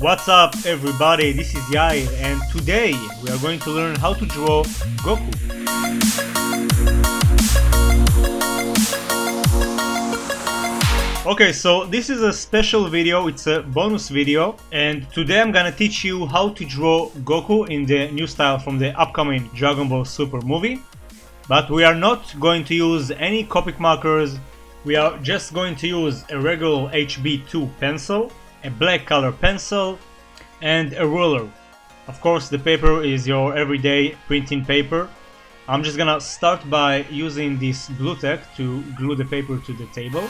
What's up everybody, this is Yair and today we are going to learn how to draw Goku. Okay, so this is a special video, it's a bonus video, and today I'm gonna teach you how to draw Goku in the new style from the upcoming Dragon Ball Super movie. But we are not going to use any Copic markers, we are just going to use a regular HB2 pencil, a black color pencil, and a ruler. Of course the paper is your everyday printing paper. I'm just gonna start by using this glue tack to glue the paper to the table.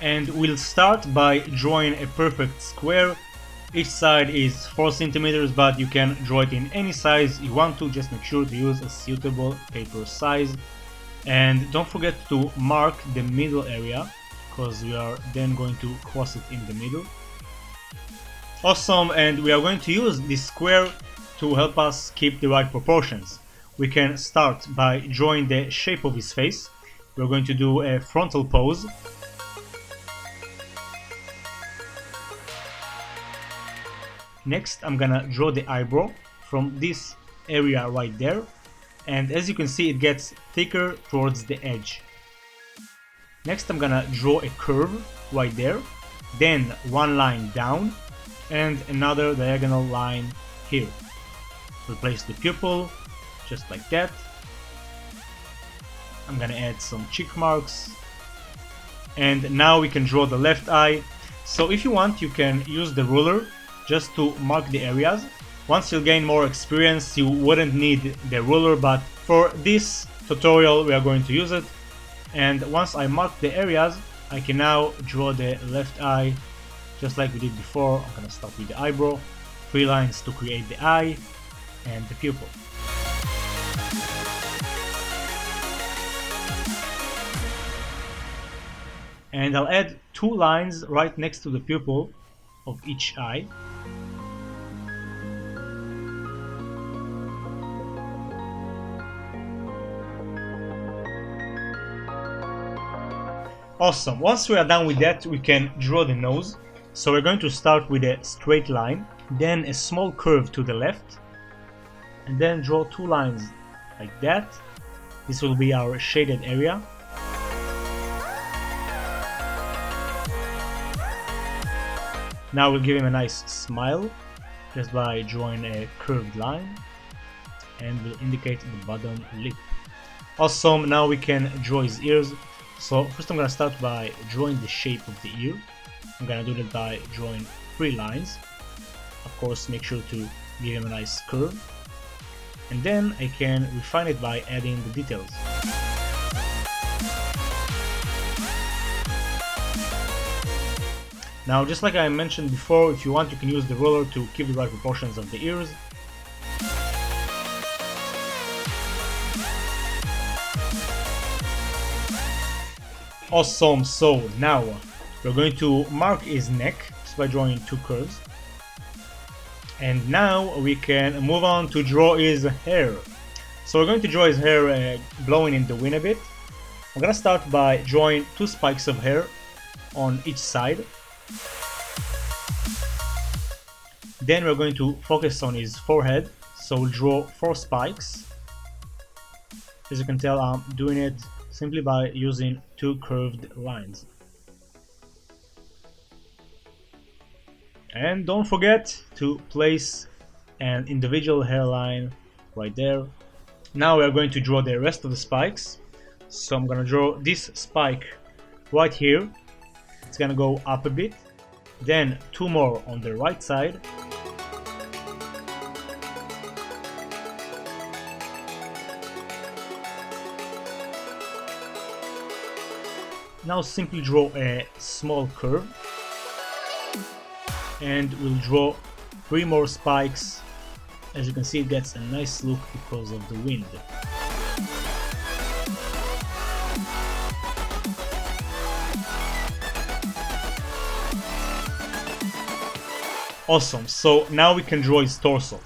And we'll start by drawing a perfect square. Each side is 4 centimeters, but you can draw it in any size you want to. Just make sure to use a suitable paper size. And don't forget to mark the middle area, because we are then going to cross it in the middle. Awesome, and we are going to use this square to help us keep the right proportions. We can start by drawing the shape of his face. We're going to do a frontal pose. Next, I'm gonna draw the eyebrow from this area right there, and as you can see it gets thicker towards the edge. Next, I'm gonna draw a curve right there, then one line down and another diagonal line here. Replace the pupil just like that. I'm gonna add some cheek marks, and now we can draw the left eye. So if you want, you can use the ruler just to mark the areas. Once you gain more experience, you wouldn't need the ruler, but for this tutorial we are going to use it. And once I mark the areas, I can now draw the left eye just like we did before. I'm gonna start with the eyebrow, 3 lines to create the eye and the pupil. And I'll add 2 lines right next to the pupil of each eye. Awesome, once we are done with that, we can draw the nose. So we're going to start with a straight line, then a small curve to the left, and then draw 2 lines like that. This will be our shaded area. Now we'll give him a nice smile just by drawing a curved line, and we'll indicate the bottom lip. Awesome, now we can draw his ears. So first I'm gonna start by drawing the shape of the ear. I'm gonna do that by drawing 3 lines. Of course, make sure to give him a nice curve, and then I can refine it by adding the details. Now, just like I mentioned before, if you want, you can use the ruler to keep the right proportions of the ears. Awesome, so now we're going to mark his neck just by drawing 2 curves. And now we can move on to draw his hair. So we're going to draw his hair blowing in the wind a bit. I'm gonna start by drawing 2 spikes of hair on each side. Then we're going to focus on his forehead, so we'll draw 4 spikes. As you can tell, I'm doing it simply by using 2 curved lines. And don't forget to place an individual hairline right there. Now we are going to draw the rest of the spikes. So I'm gonna draw this spike right here. It's gonna go up a bit. Then 2 more on the right side. Now simply draw a small curve, and we'll draw 3 more spikes. As you can see, it gets a nice look because of the wind. Awesome, so now we can draw his torso.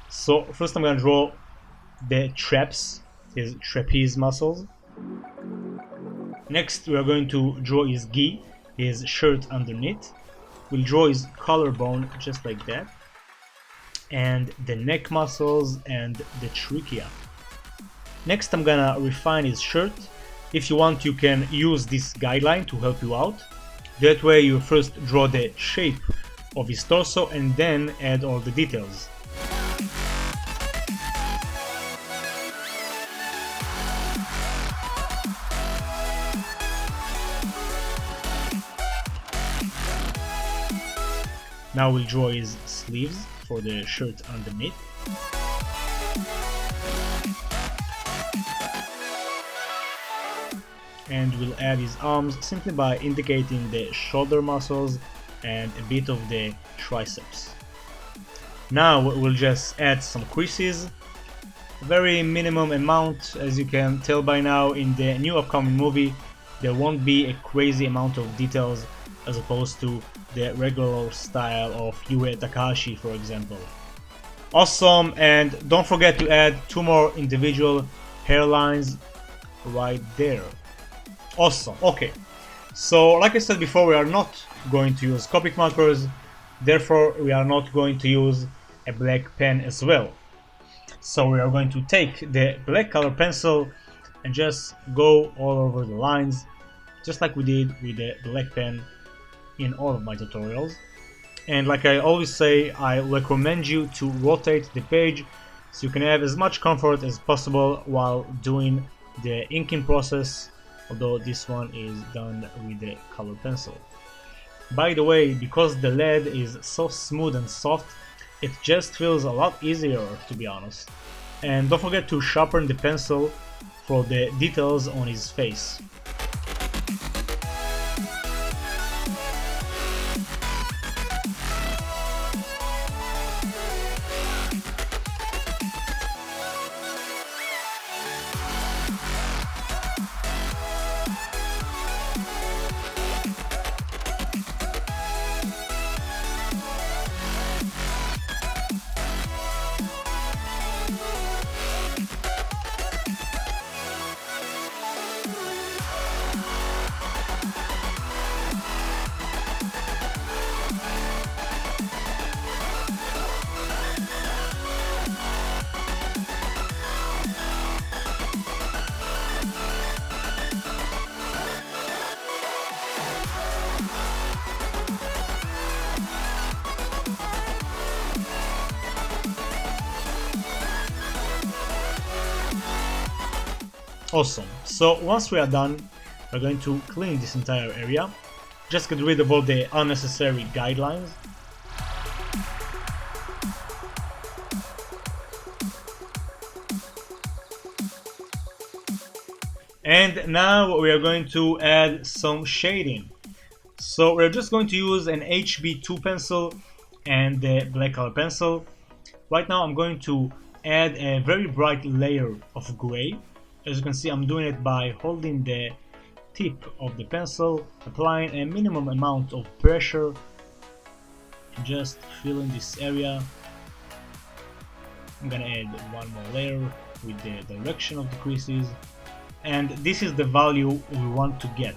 So first I'm gonna draw the traps, his trapeze muscles. Next we are going to draw his gi, his shirt underneath. We'll draw his collarbone just like that, and the neck muscles and the trachea. Next I'm gonna refine his shirt. If you want, you can use this guideline to help you out. That way you first draw the shape of his torso and then add all the details. Now we'll draw his sleeves for the shirt underneath. And we'll add his arms simply by indicating the shoulder muscles and a bit of the triceps. Now we'll just add some creases, a very minimum amount. As you can tell by now, in the new upcoming movie there won't be a crazy amount of details as opposed to the regular style of Yue Takahashi, for example. Awesome, and don't forget to add 2 more individual hairlines right there. Awesome. Okay, so like I said before, we are not going to use Copic markers, therefore we are not going to use a black pen as well. So we are going to take the black color pencil and just go all over the lines, just like we did with the black pen in all of my tutorials. And like I always say, I recommend you to rotate the page so you can have as much comfort as possible while doing the inking process, although this one is done with the color pencil. By the way, because the lead is so smooth and soft, it just feels a lot easier, to be honest. And don't forget to sharpen the pencil for the details on his face. Awesome. So once we are done, we're going to clean this entire area. Just get rid of all the unnecessary guidelines. And now we are going to add some shading. So we're just going to use an HB2 pencil and the black color pencil. Right now I'm going to add a very bright layer of gray. As you can see, I'm doing it by holding the tip of the pencil, applying a minimum amount of pressure, and just filling this area. I'm gonna add one more layer with the direction of the creases, and this is the value we want to get.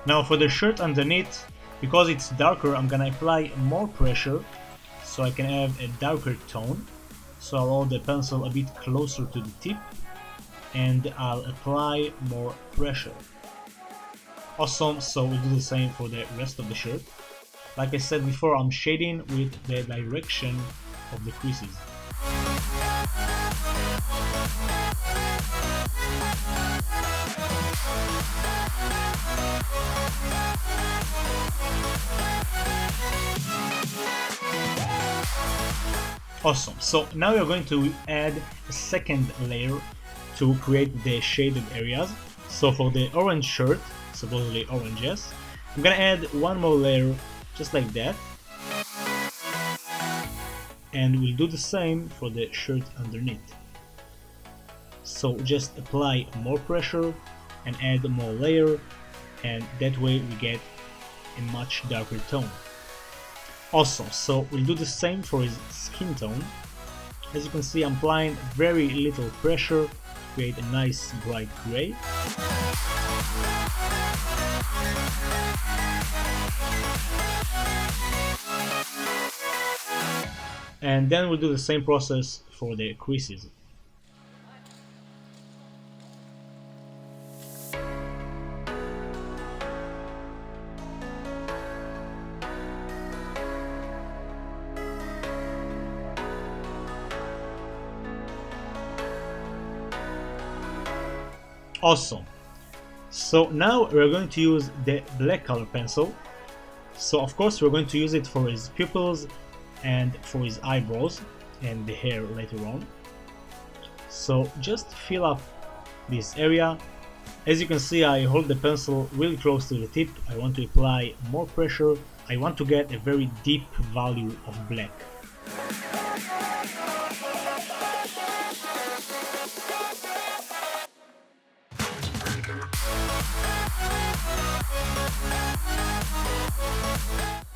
Now for the shirt underneath, because it's darker, I'm gonna apply more pressure so I can have a darker tone. So I'll hold the pencil a bit closer to the tip and I'll apply more pressure. Awesome, so we'll do the same for the rest of the shirt. Like I said before, I'm shading with the direction of the creases. Awesome, so now we are going to add a second layer to create the shaded areas. So for the orange shirt, supposedly orange, yes, I'm gonna add one more layer just like that, and we'll do the same for the shirt underneath. So just apply more pressure and add more layer, and that way we get a much darker tone. Awesome, so we'll do the same for his skin tone. As you can see, I'm applying very little pressure to create a nice bright gray. And then we'll do the same process for the creases. Awesome. So now we're going to use the black color pencil. So of course we're going to use it for his pupils and for his eyebrows and the hair later on. So just fill up this area. As you can see, I hold the pencil really close to the tip. I want to apply more pressure. I want to get a very deep value of black.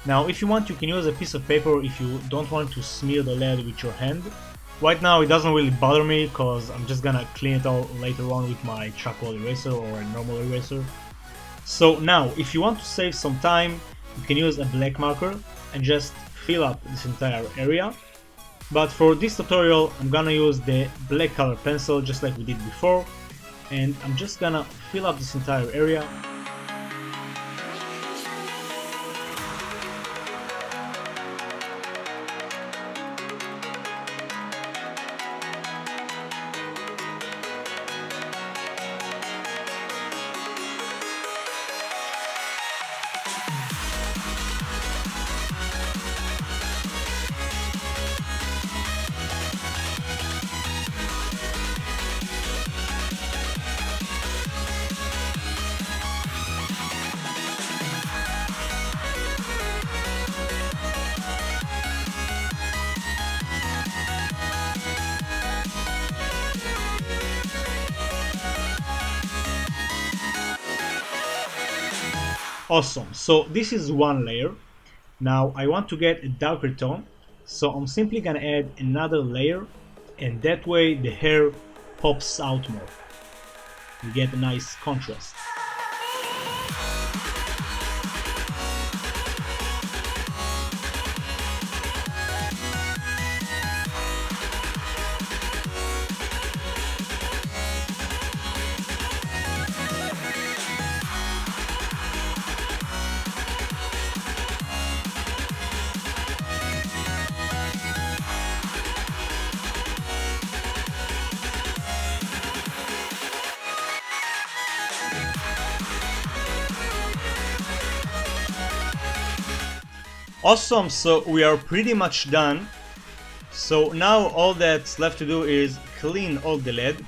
Now if you want, you can use a piece of paper if you don't want to smear the lead with your hand. Right now it doesn't really bother me because I'm just gonna clean it all later on with my charcoal eraser or a normal eraser. So now if you want to save some time, you can use a black marker and just fill up this entire area. But for this tutorial I'm gonna use the black color pencil just like we did before, and I'm just gonna fill up this entire area. Awesome, so this is one layer. Now I want to get a darker tone, so I'm simply gonna add another layer, and that way the hair pops out more. We get a nice contrast. Awesome, so we are pretty much done. So now all that's left to do is clean all the lead.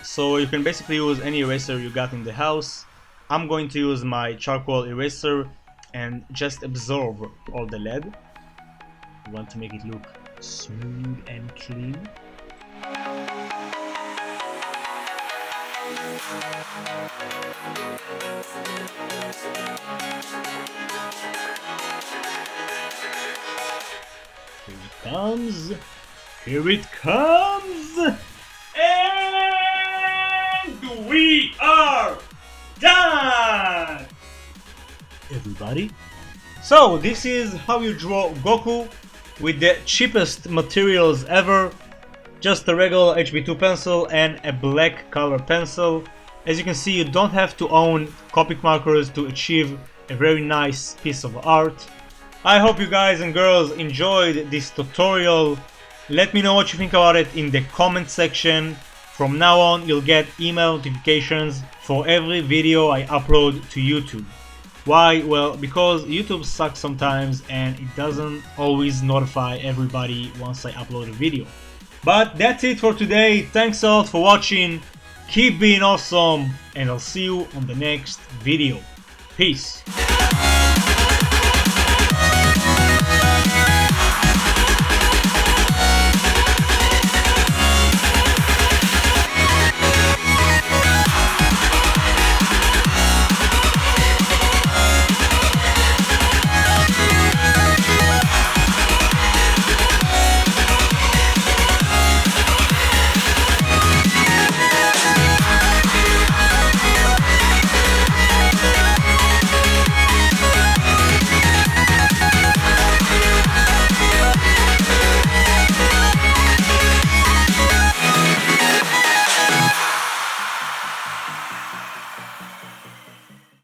So you can basically use any eraser you got in the house. I'm going to use my charcoal eraser and just absorb all the lead. We want to make it look smooth and clean. Here it comes! Here it comes! And we are done! Everybody. So this is how you draw Goku with the cheapest materials ever. Just a regular HB2 pencil and a black color pencil. As you can see, you don't have to own Copic markers to achieve a very nice piece of art. I hope you guys and girls enjoyed this tutorial. Let me know what you think about it in the comment section. From now on, you'll get email notifications for every video I upload to YouTube. Why? Well, because YouTube sucks sometimes and it doesn't always notify everybody once I upload a video. But that's it for today. Thanks a lot for watching. Keep being awesome, and I'll see you on the next video. Peace.